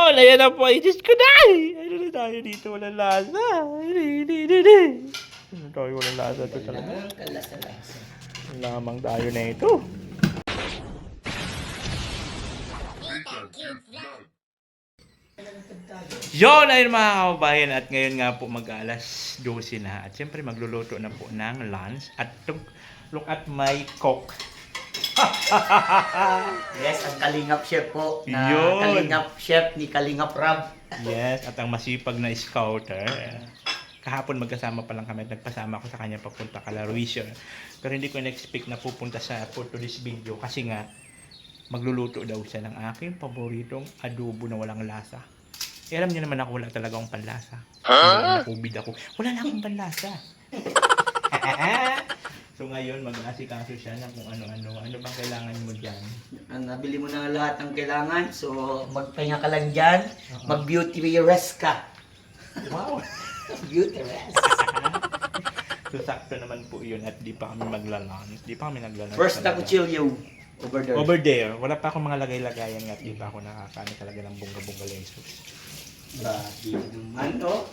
Yun! Ayan na po. Ay, Diyos ko na! Ano na tayo dito? Walang lasa. Ano tayo? Walang lasa ito talaga. Lamang tayo na ito. Yun! Ayun mga kababayan. At ngayon nga po mag-alas 12 na. At siyempre magluluto na po ng lunch. At look at my cook. Yes, ang Kalingap Chef po. Na Yun. Kalingap Chef ni Kalingap Rab. Yes, at ang masipag na scouter. Kahapon magkasama pa lang kami at nagpasama ako sa kanya papunta kala Ruiz. Pero hindi ko na-expect na pupunta sa for this video kasi nga magluluto daw siya ng aking paboritong adobo na walang lasa. Eh, alam niyo naman ako wala talaga akong panlasa. Nakubid ako. Wala na akong panlasa. So ngayon mag-aasikaso siya ng kung ano-ano. Ano bang kailangan mo dyan? Nabili mo na lahat ng kailangan. So, magpahinga ka lang dyan. Mag-beauty rest ka. Wow! Beauty rest. So sakto naman po yun at di pa kami maglalunch. Di pa kami naglalunch. First na kuchilyo. Over there. Over there. Wala pa akong mga lagay-lagayan nga at di pa ako nakakaano talaga ng bunga-bunga lensos. Grabe naman, no?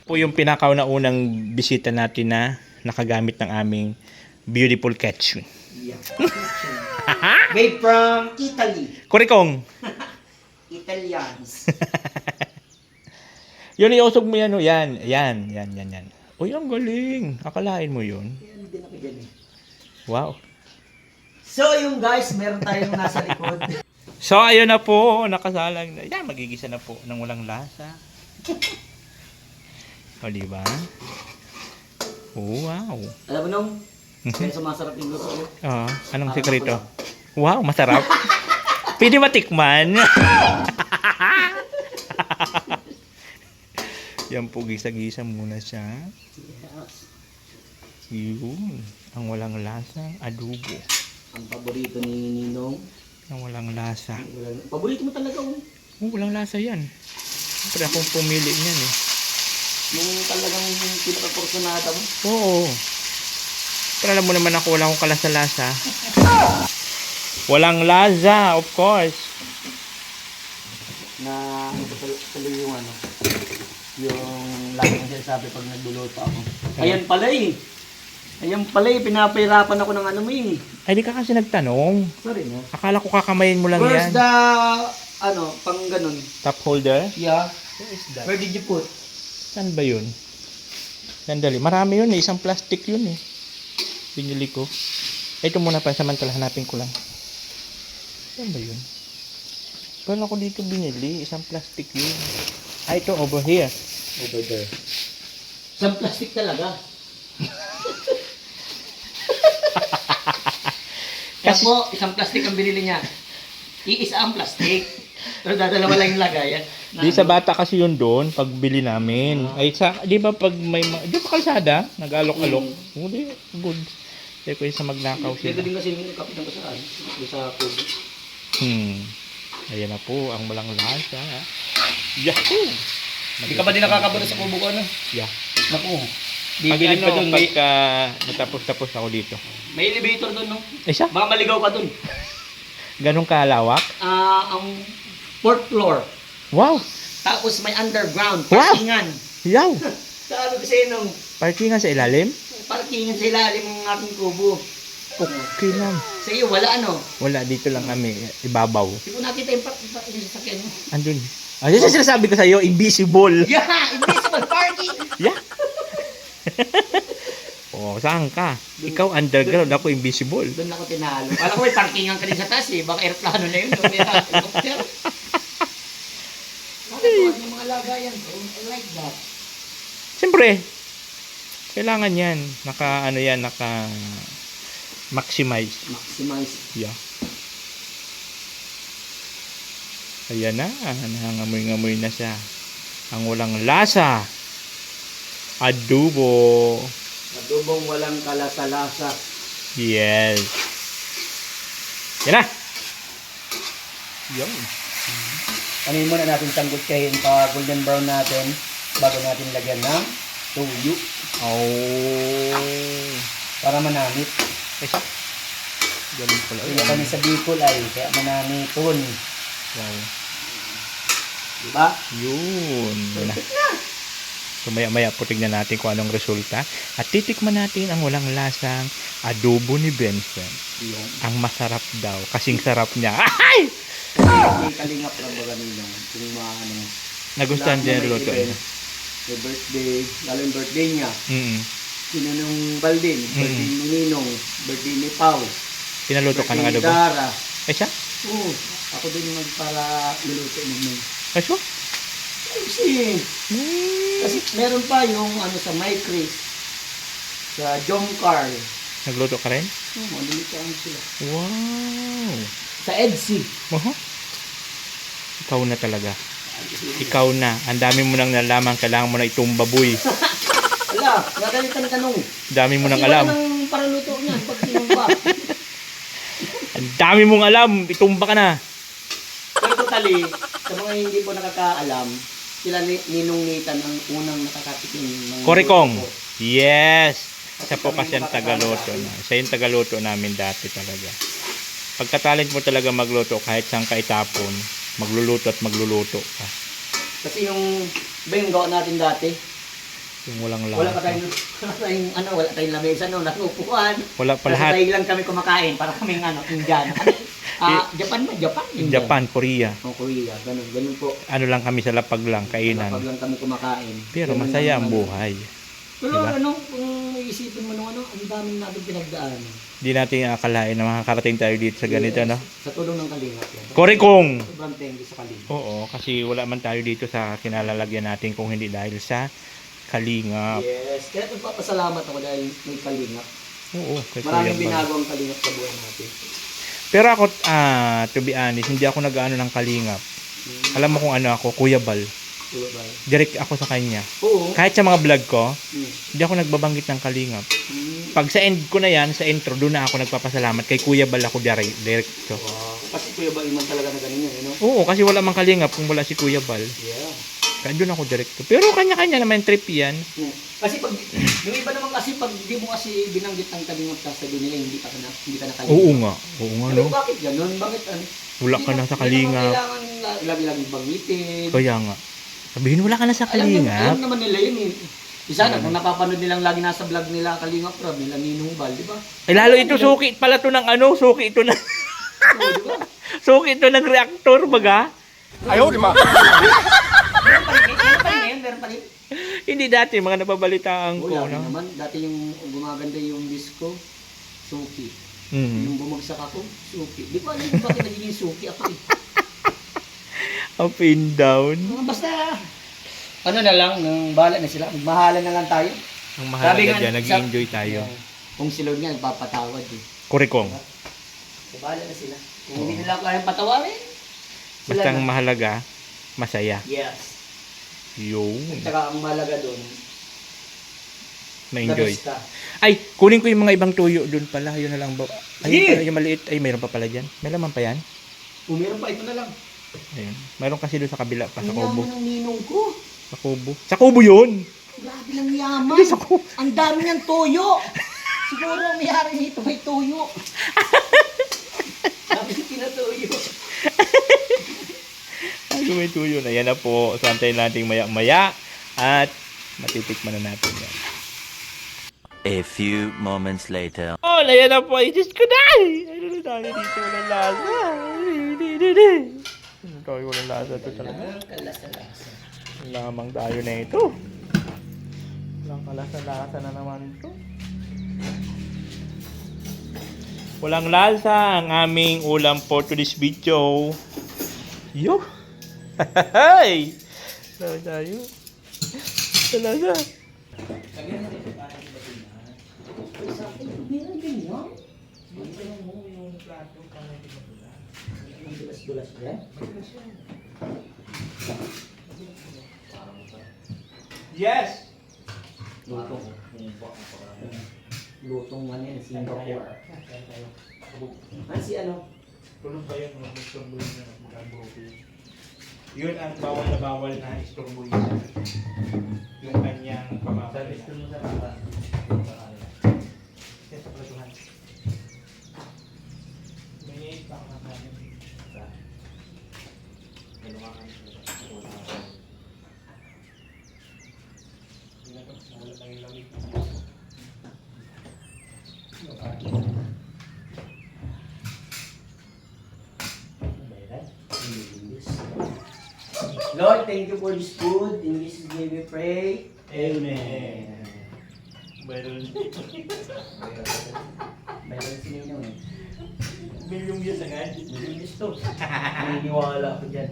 Po yung pinakauna-unang bisita natin na nakagamit ng aming beautiful kitchen. Yeah. Made from Italy. Kurikong! Italians. Yun, iusog mo yan, o. Yan. Uy, ang galing. Akalain mo yun. Yan din ako dyan eh. Wow. So, yung guys, meron tayong nasa likod. So, ayun na po. Nakasalang na. Yan, magigisa na po ng walang lasa. O, diba? Oh, wow. Alam mo nung, kaya sumasarap yung luto ko. Anong sekreto? Wow, masarap. Pwede matikman. Yan po, gisa-gisa muna siya. Yes. Yun. Ang walang lasang adobo. Ang paborito ni Ninong. Ang walang lasa. Paborito mo talaga oh. Walang lasa yan. Siyempre akong pumili niyan eh. Yung talagang pinaka-porsyonada mo. Oo. Pero alam mo naman ako, wala akong kalasa-lasa. Walang lasa, of course. Na tuloy yung ano. Yung lagi kong sinasabi pag nagluluto ako. Ayan pala eh. Ayan pala eh. Pinapahirapan ako ng ano mo eh. Ay, di ka kasi nagtanong. Sorry no. Akala ko kakamayin mo lang Where's yan. the, ano, pang ganun? Top holder? Yeah. Where is that? Where did you put? Saan ba yun? Sandali. Marami yun eh. Isang plastic yun eh. Binili ko. Ito muna pa. Samantala hanapin ko lang. Saan ba yun? Paano ako dito binili? Isang plastic yun. Ah, ito. Over here. Over there. Isang plastic talaga. Kasi po, isang plastic ang binili niya. Iisa ang plastic. Pero dadalawa lang yung lagayan. Di sa bata kasi yun doon, pag bili namin. Ay, di ba pag may, di ba kalsada? Nag-alok-alok. Hindi, good. Hindi ko yung sa magnakaw Dito sila. din kasi yung kapit ng kasaan. Sa kubo. Ayan na po, ang walang lasa. Yahoo! Hindi ka ba din nakakabara sa kubo ko, ano? Yeah. Naku. Pag Bibili pa dun. May, pagka natapos-tapos ako dito. may elevator dun, no? Eh siya, Baka maligaw ka dun. ganun kalawak. Ang fourth floor. Wow! Tapos may underground. Wow! Parkingan. Yaw! Sabi ko sa'yo nung Parkingan sa ilalim? parkingan sa ilalim ng ating kubo. Okay lang. Sa iyo, wala ano? Wala, dito lang kami. Ibabaw. Hindi ko nakita yung sasakyan mo. Andun. Ah, yun yung sinasabi ko sa'yo, invisible. Yeah! Invisible parking! Yeah. Oh, saan ka? Ikaw underground, ako invisible. Doon ako tinalo. Kala ko may parkingan ka din sa taas eh. Baka aeroplano na yun. May helicopter. Bakit po? Yung mga lagayan ko, I like that. Siyempre, kailangan yan. Maximize. Maximize. Yeah. Ayan na, nangangamoy-ngamoy na siya. Ang walang lasa. Adobo. Adobong walang kalasa-lasa. Yes. Yan na. Yan. Kanin muna natin sanggot kayo pa golden brown natin bago natin lagyan ng tuyo Oh. para manamit. Isa. Galing pala. Kaya kami sa Bicol ay kaya manamiton. Wow. Diba? Yun. Perfect na. So maya-maya po tignan natin kung anong resulta. At titikman natin ang walang lasang adobo ni Benson. Yan. Ang masarap daw. Kasing sarap niya. Ay! May kalingap lang ba kanina? Kung mga ano. Nagustuhan lahat din na yung may luto event, niya. may birthday, lalo yung birthday niya. Mm. Sinunong Baldin, birthday ni Ninong, birthday ni Pau, Pinaluto ka ng birthday ni adobo? Dara. Ay siya? Oo, ako din para luluto namin. Ay siya? Kasi, kasi meron pa yung ano sa My Chris, sa John Carl. Nagluto ka rin? Malilitaan sila. Wow! Sa Edsy. Oho. Ikaw na talaga. Ikaw na. Ang dami mo nang nalaman. Kailangan mo na itumba, boy. Ala, nagalitan ng tanong. Dami mo nang Kasi alam. wala nang paraluto niyan pag sinumba. Ang dami mong alam. Itumba ka na. Pero totally, sa mga hindi po nakakaalam, sila Ninong Nathan ang unang nakakatikim ng Korikong. luto ko. Yes. Siya po kasi ang tagaluto na. Siya yung tagaluto namin dati talaga. Pagkatalent mo talaga magluto, kahit saan ka itapon, magluluto at magluluto ka. Kasi yung gawa natin dati, Yung walang wala pa lasa. wala tayong lamesa no, nakupuan. Wala pa Nasa lahat. taig lang kami kumakain para kaming Indian. Japan ba? Japan? Indian. Japan, Korea. O Korea, ganun po. Ano lang kami sa lapag lang, kainan. Kapag lang kami kumakain. Pero Ganun masaya ang lang buhay. Pero Diba? kung iisipin mo nung ang daming natin pinagdaan. Hindi natin akalain na makakarating tayo dito sa ganito, no? Sa tulong ng Kalingap yan. Korikong! Sobrang thank you sa Kalingap. Oo, kasi wala man tayo dito sa kinalalagyan natin kung hindi dahil sa Kalingap. Yes, kaya nagpapasalamat ako dahil may Kalingap. Oo, kay Kuya Maraming Bal. binago ang Kalingap sa buhay natin. Pero ako, to be honest, hindi ako nag-ano ng Kalingap. Alam mo kung ano ako, Kuya Bal. Diba ba? Direct ako sa kanya. Oo. Kahit sa mga vlog ko, Hmm. hindi ako nagbabanggit ng Kalingap. Hmm. Pag sa end ko na yan, sa intro, doon na ako nagpapasalamat. Kay Kuya Bal ako directo. Wow. Kasi Kuya Bal man talaga na ganun yun, you know? Oo, kasi wala mang Kalingap kung wala si Kuya Bal. Yeah. Kaya doon ako direkto. Pero kanya-kanya naman trip yan. Hmm. Kasi pag, yung iba naman kasi pag di mo kasi binanggit ng Kalingap sa sabi nila, hindi ka na Kalingap. Oo nga. Oo nga, Pero no? bakit ganun? Bakit ano? Wala ka na sa Kalingap. Hindi naman kailangan lagi-lagi banggitin. Kaya nga. Sabihin, wala ka na sa Kalingap. Alam naman nila yun eh. Isa na, kung napapanood nilang lagi nasa vlog nila, Kalingap Rob, nila Ninong Bal, di ba? Ay, lalo ito, suki pala to ng ano, suki ito na. Oo, di ba? Suki ito ng reactor, baga. Ayaw, di ba? Meron pa rin ngayon, meron pa rin. Hindi dati, mga nababalitaan Oo, ko, lagi no? naman. Dati yung gumaganda yung disco, Suki. Mm. Yung bumagsak ako, Suki. Di ko alam kung bakit nagiging Suki ako eh. Up and down. Basta, ano na lang, nang bahala na sila. Magmahalan na lang tayo. Ang mahalaga nga, dyan, nag-enjoy tayo. Kung si Lord nga, nagpapatawad eh. Kurikong. So, bahala na sila. Kung hindi nila kayang patawarin, sila Basta ang na. mahalaga, masaya. Yes. Yung At saka ang mahalaga doon, na-enjoy. labas ka. Ay, kunin ko yung mga ibang tuyo doon pala. Yun na lang ba? Ay, Sige! yung maliit. Ay, mayroon pa pala dyan. May laman pa yan. Kung meron pa, ito na lang. Ayun. Mayroon kasi doon sa kabila pa, sa Ang kubo. yaman ng ninong ko. Sa kubo. Sa kubo yun! Grabe ng yaman. Hindi, sa kubo. Ang dami niyang tuyo. Siguro ang mayari nito may tuyo. Sabi niya pinatuyo. Ay, may tuyo na. Yan na po. So, antayin natin maya-maya. At matitikman na natin yan. A few moments later. Oh, ayan na po. Ay, Diyos ko na! Ano na tayo dito? Walang lasa. Ano tayo? Walang lasa ito talaga. Kalasa-lasa. Lamang tayo na ito. Walang kalasa-lasa na naman ito. Walang lasa ang aming ulam for today's video. Yo! Hey! Lasa tayo. Lasa. Meron ganyan. Ang dulas-dulas yan. Yes! Lutong. Lutong ano yan, Singapore. Ano si ano? Tulog ba yun? Mag-istorboy na mag-abroad. Yun ang bawal na bawal na istorboy siya. Yung kanyang pamamagitan. Sa mo sa kata. Yan sa platuhan. May pa ako na kanya. Wala nang ilamig. Lord, thank you for this food. In Jesus' name we pray. Amen. Meron. Meron sinino eh. Million views agad. Million views to. Naniniwala ako dyan.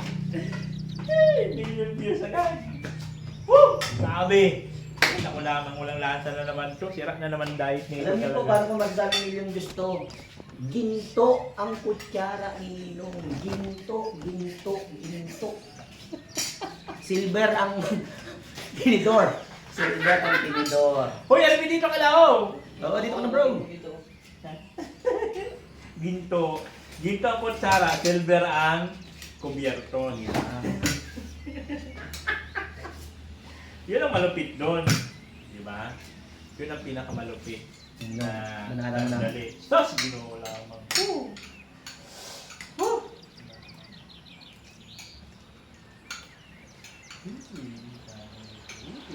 Million views agad. Woo! Sabi! Ako lamang walang lasa na naman to. Sira na naman diet nito. Alam niyo po, parang kung magsabi million views to. Ginto ang kutsara ni Ninong. Ginto, ginto, ginto. Silver ang tinidor. Silver ang tinidor. Hoy, alam mo dito ka lao! Oo, dito ka na bro. Ginto. Ginto ang kutsara, silver ang kubyerton. Yun ang malupit doon. Di ba? Yun ang pinakamalupit. Na Manalang na. dali. Sos, ginoo lamang. Woo! Woo!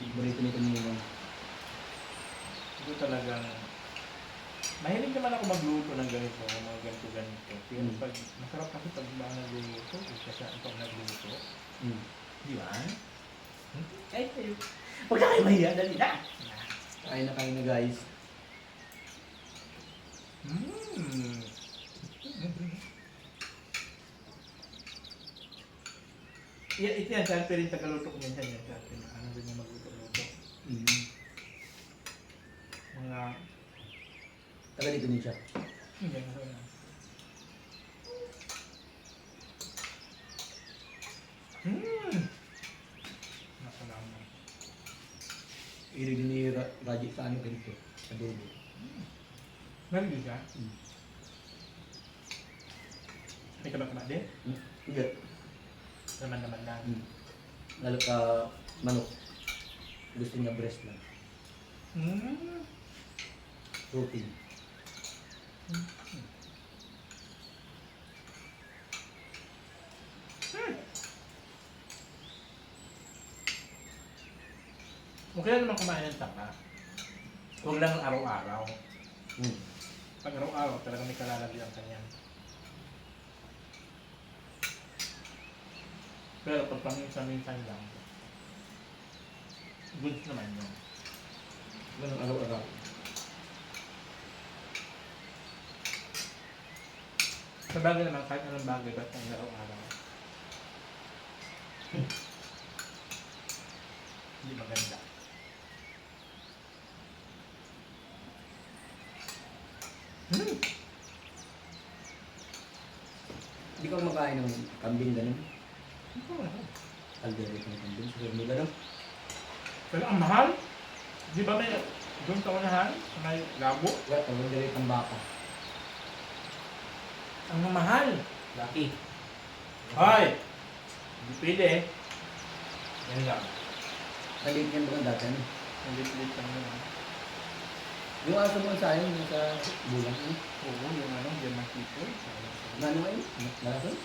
Burrito nito ni Ninong. Ito talagang mahilig naman ako magluto ng ganito, mga ganito-ganito. Pero pag masarap kasi pag ba nagluto, kasi pag nagluto, di ba? Ay, tayo. Huwag na kayo mahiya, dali na! Kain na guys. Ito yan, saan rin tagaluto ko minsan yan. Ano rin yung magluto-luto. Mga... Taga dito din siya. Hindi, ano yan. Nakalaman. Ilig din ni Raji sa ano ganito. Adobo. Meron din siya? May taba-taba din? Hindi. Naman lang. Lalo ka manok. Gusto niya breast lang. Protein. Okay lang naman kumain ng tapa. Huwag lang araw-araw. Pag araw-araw, talagang may kalalagyan ka niyan. Pero pag paminsan-minsan lang, good naman yun. Ganun araw-araw. Sa bagay naman, kahit anong bagay, ba't ang araw-araw? Hindi maganda. Hindi ka kumakain ng kambing ganun. Alderete ng kambing. Siguro mo ganun. Pero ang mahal? Di ba may doon sa unahan? Sa may labo? Wala, alderete ng baka. Ang mahal! Lucky. Hoy! Hindi pwede eh. Yan lang. Maliit yan ba dati ano? Ang lit-lit lang yun. Yung aso mo sa akin, yung sa bulang. Oo, yung ano, German people. Ano ngayon? Nalason?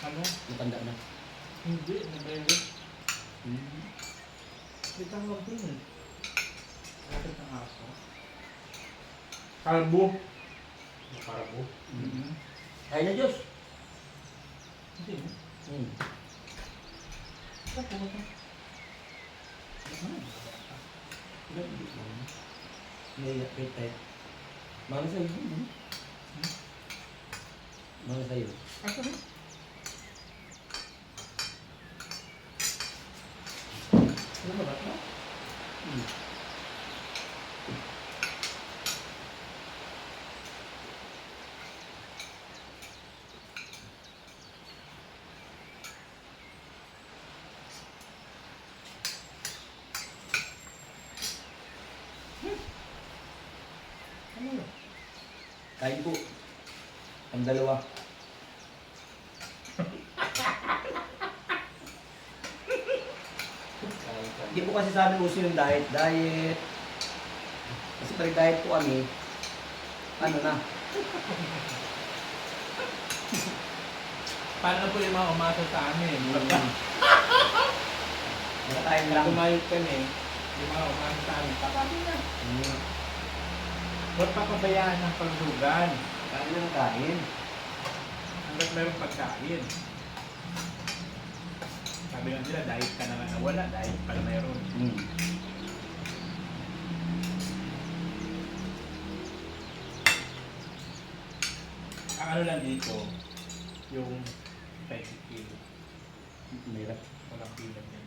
Ano? Matanda na. Hindi, nabili. Kita mo din. Bakit ang aso? Kalbo. Kalbo? Ay na Diyos. Hindi. Saan po ba? May wait tayo. Mga sa'yo. Mga sa'yo. Asa na? Ano ba ba? Ano yun? Kain po. Ang dalawa. Hindi po kasi sa amin uso yung diet. Diet. Kasi pag diet po kami, ano na. Paano po yung mga umasa sa amin? Nakakain lang. Kumayot kami. Yung mga umahan sa amin, pakami na. Hmm. Huwag pa pabayaan ng pagdugan. Kain na ng kain. Hanggat mayroong pagkain. Sabi nga nila, diet ka na nga nawala, diet pala mayroon. Hmm. Ang ano lang dito, yung 20 kilo. Mahirap. Walang pilat yan.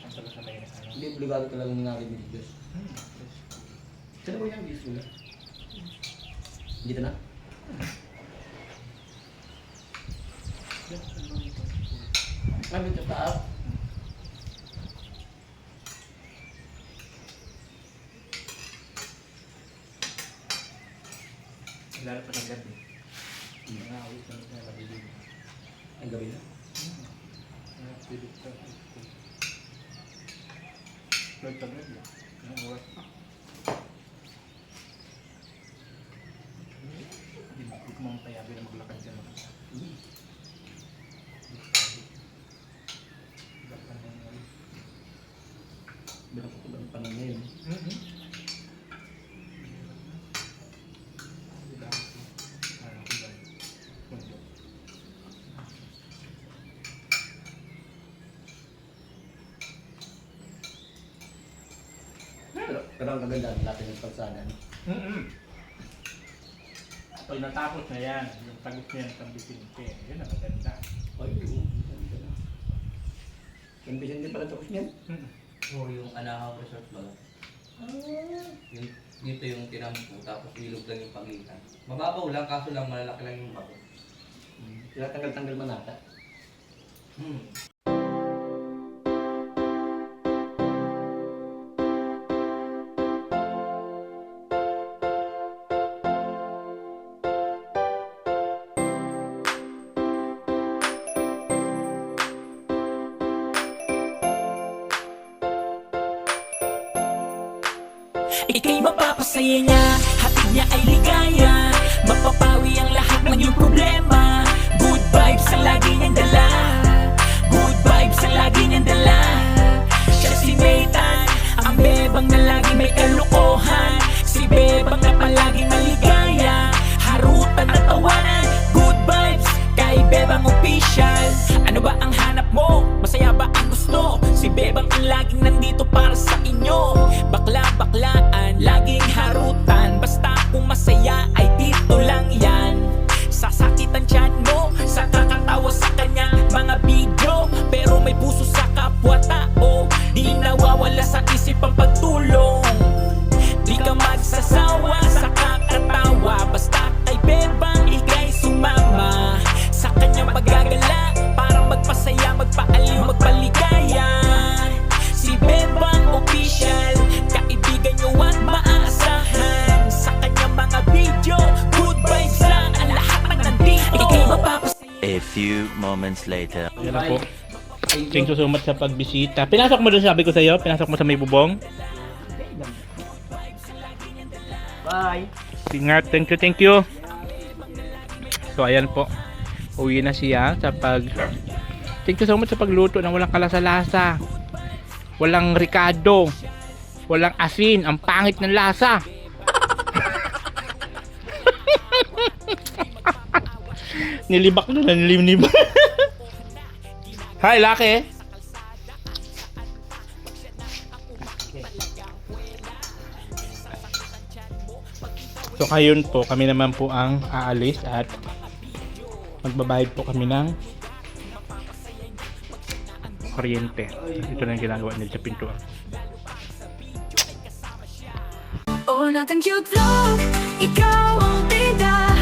Ang pala sa may ano. Hindi, obligado ka lang natin ng Diyos. Yes. Saan mo yung Diyos mo? Dito na? Yes, ano ito? Kami ito taas. Lalo pa ng gabi. Mga awit na ito, madilim. Ang gabi na. Mga pilit ka. Floyd pa gabi. Ang oras pa. Hindi ko mga payabi na maglakad ka naman. Bilang ko ba ang panahon ngayon? Pero ang kagandaan natin ng pagsanan. Pag natapos na yan, yung tagot niya ng Tambisinte, yun ang maganda. Ay, oo. Yung bisan din pala tapos niyan. O yung Anahaw Resort ba? Yung, dito yung tinampo, tapos ilog lang yung pagitan. Mababaw lang, kaso lang malalaki lang yung bago. Sila tanggal-tanggal manata. Ika'y mapapasaya niya, hatid niya ay ligaya. Mapapawi ang lahat ng iyong problema. Good vibes ang lagi niyang dala. Good vibes ang lagi niyang dala. Siya si Nathan, ang bebang na lagi may kalukuhan. Si bebang na palaging maligaya. Harutan at tawanan, good vibes kay Bebang Official. Ano ba ang hanap mo? Masaya ba ang gusto? Si Bebang ang laging nandito para sa inyo. Bakla-baklaan, laging harutan. Basta kung masaya ay dito lang yan. Sasakitan tiyan mo sa kakatawa sa kanya mga video, pero may puso sa kapwa-tao. Di nawawala sa isip ang pagtulong. Di ka magsasawa sa kakatawa. Basta kay Bebang ika'y sumama sa kanyang paggagala, para magpasaya, magpaaliw, magpaligaya. Si Bebang Official, kaibigan nyo at maaasahan. Sa kanyang mga video, good vibes lang ang lahat ng nandito. Ika'y mapapasaya. A few moments later. Yan na po. Thank you so much sa pagbisita. Pinasok mo doon, sabi ko sa'yo, pinasok mo sa may bubong. Bye! Ingat, thank you. So ayan po, uwi na siya sa thank you so much sa pagluto ng walang kalasa-lasa, walang ricado, walang asin, ang pangit ng lasa. Nilibak na, nilimnibak. Hi, Lucky. So ngayon po, kami naman po ang aalis at magbabayad po kami ng kuryente. Ito na yung ginagawa nila sa pintuan. Oh, natin cute vlog, ikaw ang bida.